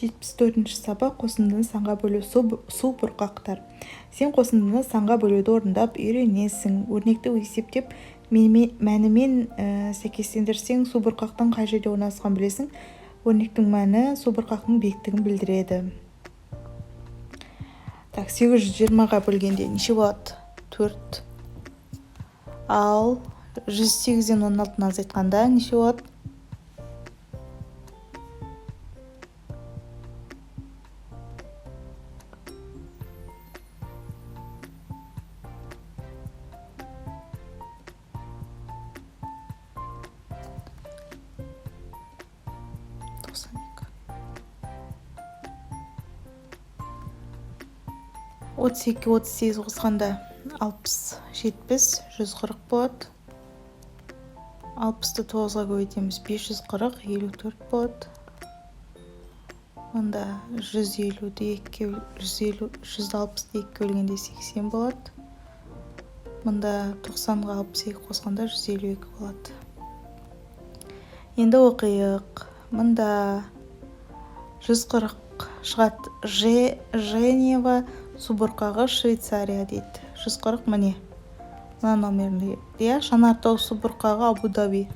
74-ші сабақ қосындыны санға бөлу су бұрқақтар. Сен қосындыны санға бөлуді орындап үйренесің. Өрнекті есептеп мәнімен сәйкестендірсең су бұрқақтың қай жерде орналасқанын білесің. Өрнектің мәні су бұрқақтың биіктігін білдіреді. 820-ға бөлгенде неше болады? 4. Ал 108-ден 16-ны азайтқанда неше болады? 32-38 қосқанда 60, 70, 140 болады. 60-ты 9-ға көбейтеміз, 540, 54 болады. Онда 160-ды 2 бөлгенде 80 болады. Мұнда 90-ға 62 қосқанда 152 болады. Енді оқиық. Мұнда 140 шығады. Женева су бұрқағы Швейцария дейді. 140 міне. Мына номерлі. Жанартау су бұрқағы Абу Даби.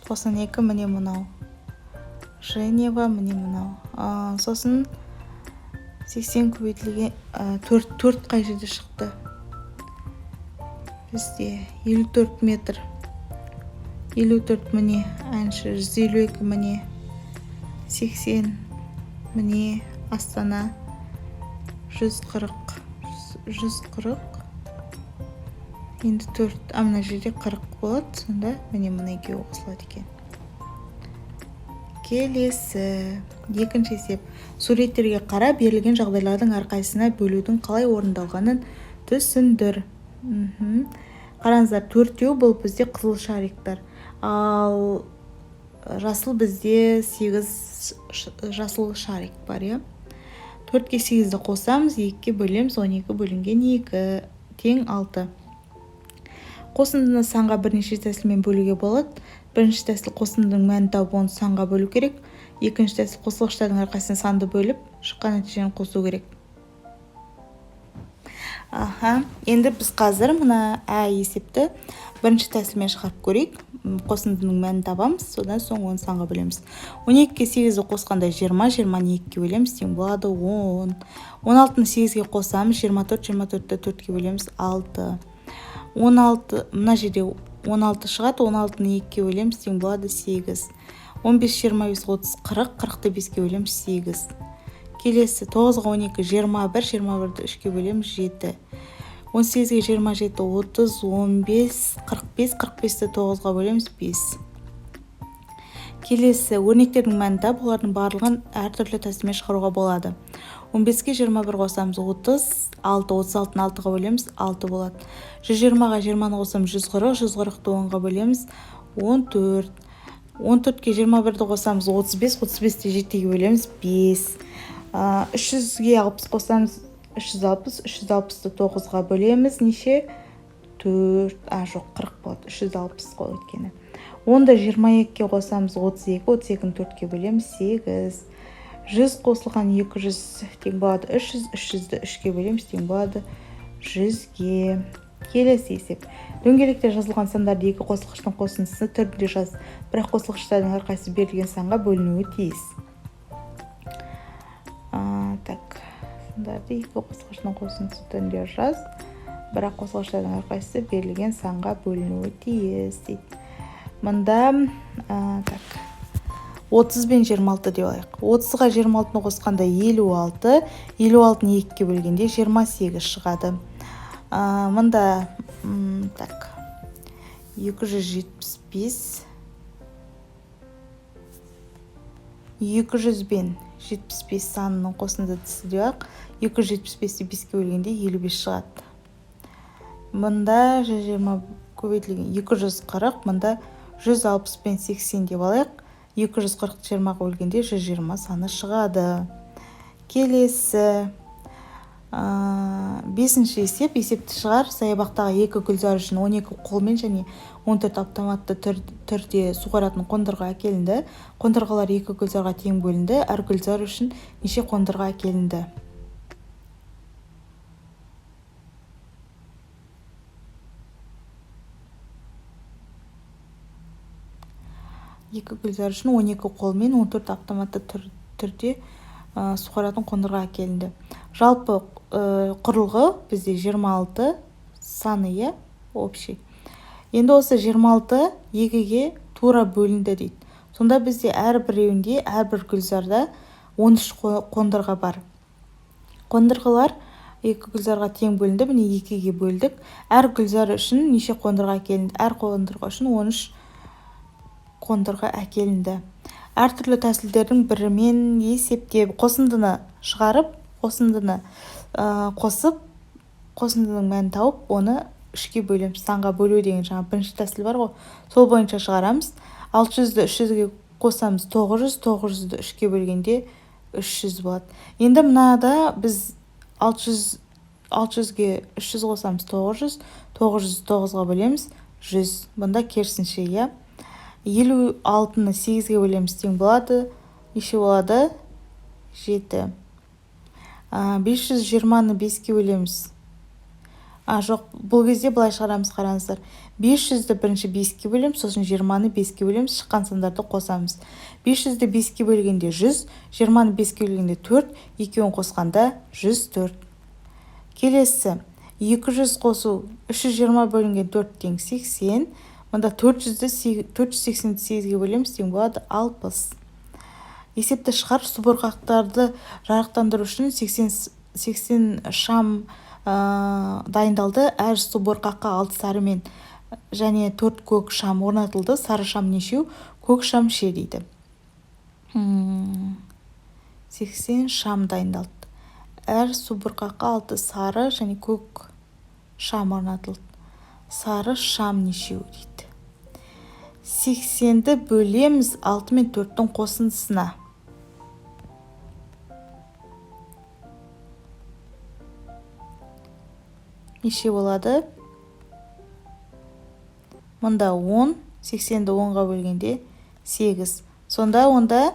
92 міне мұнау. Женева міне мұнау. Сосын 80 көбейтілген 4 қай жерде шықты? Бізде 54 метр. 54 міне. Әнші 152 міне. 80 міне. Астана 140. Енді 4. Амына жерде 40 болады. Сонда міне мұны екеуі қосылады екен. Келесі. Екінші есеп. Суреттерге қара, берілген жағдайлардың әрқайсысына бөлудің қалай орындалғанын түсіндір. Қараңыздар, 4-еу бұл бізде қызыл шариктар. Ал жасыл бізде 8 жасыл шарик бар, е? 4-ке 8-ді қосамыз, 2-ке бөлеміз, 12 бөлінген 2 тең 6. Қосындыны санға бірнеше тәсілмен бөлуге болады. Бірінші тәсіл қосындының мәнін тауып оны санға бөлу керек. Екінші тәсіл қосылғыштардың әрқайсысын санды бөліп, шыққан нәтижені қосу керек. Енді біз қазір мұна есепті бірінші тәсілмен шығарып көрейік. Қосындының мәнін табамыз, содан соң оны санға бөлеміз. 12-ке 8-ді қосқанда 20, 20-ны 2-ке бөлеміз, тең болады 10. 16-ны 8-ге қосамыз, 24, 24-ті 4-ке бөлеміз, 6. 16, мұна жерде 16 шығады, 16-ны 2-ке бөлеміз, тең болады 8. 15, 25, 30, 40, 40-ты 5-ке бөлеміз, 8. Келесі 9-ға 12, 21, 21-ді 3-ке бөлеміз, 7. 18-ге 27, 30, 15, 45, 45-ті 9-ға бөлеміз, 5. Келесі өрнектердің мәнді бұлардың барлығын әртүрлі тәсілмен шығаруға болады. 15-ге 21 қосамыз, 30, 6, 36-ны 6-ға бөлеміз, 6 болады. 120-ға 20-ны қосамыз, 140, 140-ті 10-ға бөлеміз, 14. 14-ке 21-ді қосамыз, 35, 35-ті 7-ге бөлеміз, 5. 300-ге 60 қосамыз, 360, 360-ті 9-ға бөлеміз, неше? 4, жоқ, 40 болады, 360 қол өткені. 10-ды 22-ке қосамыз, 32, 32-ні 4-ке бөлеміз, 8. 100 қосылған 200 тең болады, 300, 300-ді 3-ке бөлеміз, тең болады, 100-ге. Келесі есеп. Дөңгелекте жазылған сандарды екі қосылғыштың қосындысы түрінде жаз. Бірақ қосылғыштардың әрқайсысы берілген санға бөлінуі тиіс. Сандарды екі қосылғыштың қосындысы түрінде жаз. Бірақ қосылғыштардың әрқайсысы берілген санға бөлінуі тиіс. Мұнда 30 бен 26 деп алайық. 30-ға 26-ны қосқанда 56, 56-ны 2-ке бөлгенде 28 шығады. Мұнда 275, 200 бен 75 санының қосындысы деп ақ, 275-ті 5-ке бөлгенде 55 шығады. Мұнда 120 көбейтілген 240, мұнда 160 бен 80 деп алайық. 240-ті 20-ға бөлгенде 120 саны шығады. Келесі Бесінші есепті шығар. Саябақтағы 2 гүлзар үшін 12 қолмен және 14 автоматты түрде суғаратын қондырғы әкелінді. Қондырғылар 2 гүлзарға тең бөлінді. Әр гүлзар үшін неше қондырғы әкелінді? Екі гүлзар үшін 12 қолмен 14 автоматты түрде суғаратын қондырғы әкелінді. Жалпы құрылғы бізде 26 саны, общий. Енді осы 26 2-ге тура бөлінді дейді. Сонда бізде әрбіреуінде, әрбір гүлзарда 13 қондырға бар. Қондырғылар 2 гүлзарға тең бөлінді, міне 2-ге бөлдік. Әр гүлзар үшін неше қондырға әкелінді? Әр қондырға үшін 13 қондырға әкелінді. Әртүрлі тәсілдердің бірімен есептеп, қосындыны шығарып, қосындыны қосып, қосындының мәнін тауып, оны 3-ке бөлеміз. Санға бөлу деген жаңа бірінші тәсіл бар ғой, сол бойынша шығарамыз. 600-ді 300-ге қосамыз 900, 900-ді 3-ке бөлгенде 300 болады. Енді мынада біз 600-ге 300 қосамыз 900, 900-ді 9-ға бөлеміз 100. Бұнда керісінше, 56-ны 8-ге бөлеміз тең болады. Неше болады? 7. 520-ны 5-ке бөлеміз. Жоқ, бұл кезде былай шығарамыз, қараңыздар. 500-ді бірінші 5-ке бөлеміз, сосын 20-ны 5-ке бөлеміз, шыққан сандарды қосамыз. 500-ді 5-ке бөлгенде 100, 20-ны 5-ке бөлгенде 4, екеуін қосқанда 104. Келесі, 200 қосу 320 бөлінген 4 тең 80. Мұнда 480-ді 8-ге бөлеміз, тең болады 60. Есепті шығар. Субұрқақтарды жарықтандыру үшін 80 шам дайындалды. Әр субұрқаққа 6 сары мен және 4 көк шам орнатылды. Сары шам нешеу, көк шам ше дейді. 80 шам дайындалды. Әр субұрқаққа 6 сары және көк шам орнатылды. Сары шам нешеу дейді. 80-ді бөлеміз 6 мен 4-тің қосындысына. Неше болады? Мұнда 10, 80-ді 10-ға бөлгенде 8. Сонда онда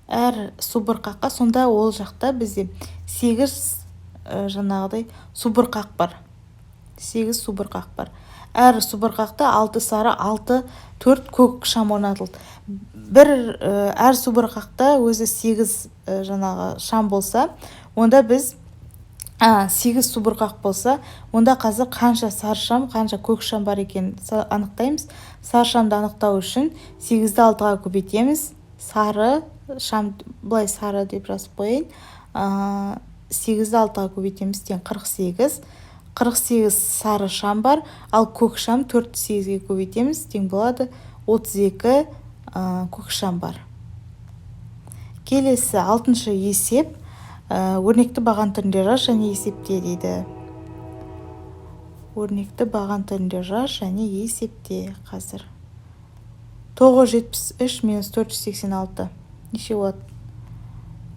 әр субұрқаққа, сонда ол жақта бізде 8 жаңағыдай субұрқақ бар. 8 субұрқақ бар. Әр субұрқақта 6 сары, 4 көк шам орнатылды. Әр субұрқақта өзі 8 жаңағы шам болса, онда біз 8 субұрқақ болса, онда қазір қанша сары шам, қанша көк шам бар екен анықтаймыз. Сары шамды анықтау үшін 8-ді 6-ға көбейтеміз. Сары шам, былай сары деп жазып қойын. 8-ді 6-ға көбейтеміз, тең 48. 48 сары шам бар, ал көк шам 4-ті 8-ге көбейтеміз, тең болады 32 көк шам бар. Келесі 6-шы есеп, өрнекті баған түрінде жаз және есепте дейді. Өрнекті баған түрінде жаз және есепте қазір. 973 минус 486. Неше болады?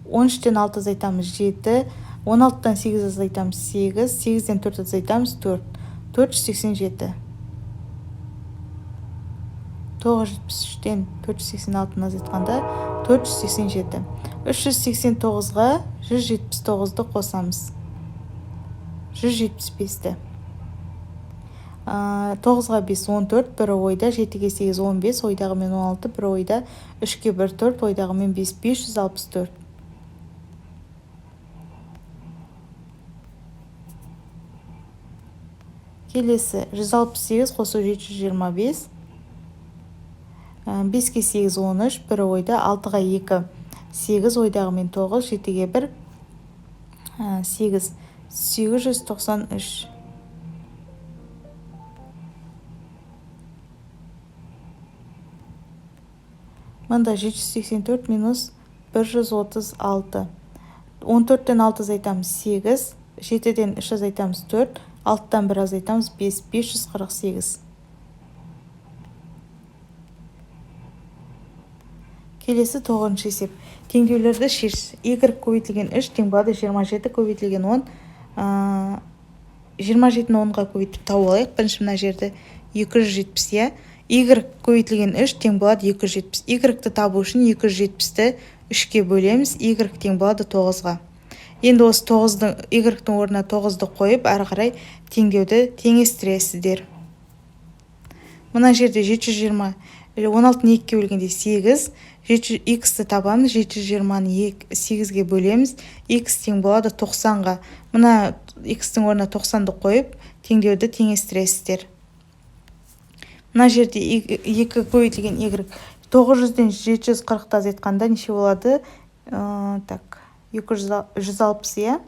13-тен 6 азайтамыз 7, 16-тан 8 азайтамыз 8, 8-ден 4 азайтамыз 4, 487. 973-тен 486-ны азайтқанда 487. 389-ға 179-ды қосамыз. 175-ді. 9-ға 5 14, бір ойда, 7-ге 8 15, ойдағы мен 16, бір ойда, 3-ге 1 4, ойдағы мен 5 564. Келесі 168 қосу 725. 5-ге 8 13, бір ойда, 6-ға 2 8, ойдағы мен 9, 7-ге 1 8 893. Мында 784 минус 136. 14-тен 6 азайтамыз 8, 7-ден 3 азайтамыз 4, 6-тан 1 азайтамыз 5, 548. Келесі 9-шы есеп. Теңдеулерді шеш. Y көбейтілген 3 тең болады 27 көбейтілген 10. 27-ні 10-ға көбейтіп тауып алайық. Бірінші мына жерді 270, иә. Y көбейтілген 3 тең болады 270. Y-ті табу үшін 270-ті 3-ке бөлеміз. Y тең болады 9-ға. Енді осы 9-дің Y-тің орнына 9-ды қойып, әрі қарай теңдеуді теңестіресіздер. Мына жерде 720, 16-ны 2-ке бөлгенде 8, x-ті табамыз, 720-ны 8-ге бөлеміз, x тең болады 90-ға. Мына x-тің орнына 90-ды қойып, теңдеуді теңестіресіздер. Мына жерде 2 көбейтілген y 900-ден 740-ті азайтқанда неше болады? 160, иә?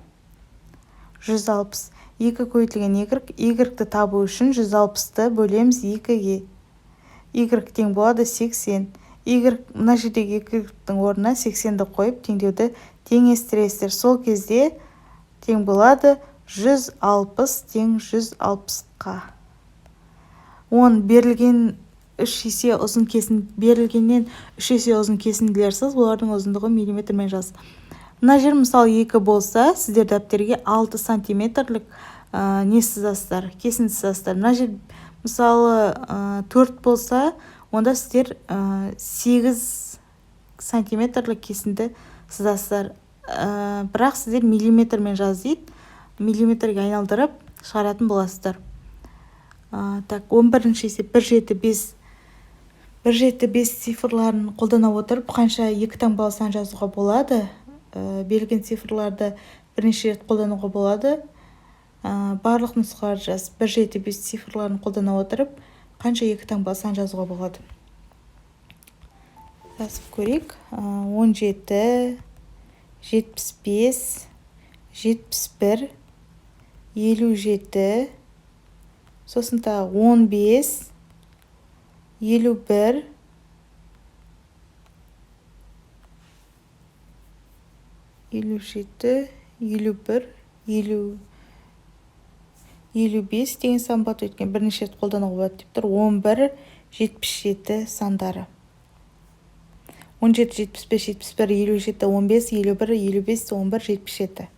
160. 2 көбейтілген y-ті табу үшін 160-ті бөлеміз 2-ге. Y тең болады 80. Мына жердегі y-тің орнына 80-ді қойып, теңдеуді теңестіресіздер. Сол кезде тең болады 160 тең 160-қа. 10 берілген 3 есе ұзын кесін, берілгеннен 3 есе ұзын кесінділерсіз, олардың ұзындығы миллиметрмен жаз. Мына жер мысалы 2 болса, сіздер дәптерге 6 сантиметрлік не сызасыздар, кесін сызасыздар. Мына жер мысалы 4 болса, онда сіздер 8 сантиметрлік кесінді сызасыздар. Бірақ сіздер миллиметрмен жаз дейді, миллиметрге айналдырып шығаратын боласыздар. 11-ші есеп 175 цифрларын қолдана отырып, қанша 2 таңбалы сан жазуға болады? Берілген цифрларды бірнеше рет қолдануға болады. Барлық нұсқаларды жаз. 175 цифрларын қолдана отырып, қанша 2 таңбалы сан жазуға болады? Жазып көрейік. 17, 75, 71, 57, сосын тағы 15, 51, 57, 51, 55 деген сан болады, өткен бірнеше рет қолдануға болады деп тұр. 11, 77 сандары. 17, 75, 71, 57, 15, 51, 55, 11, 77.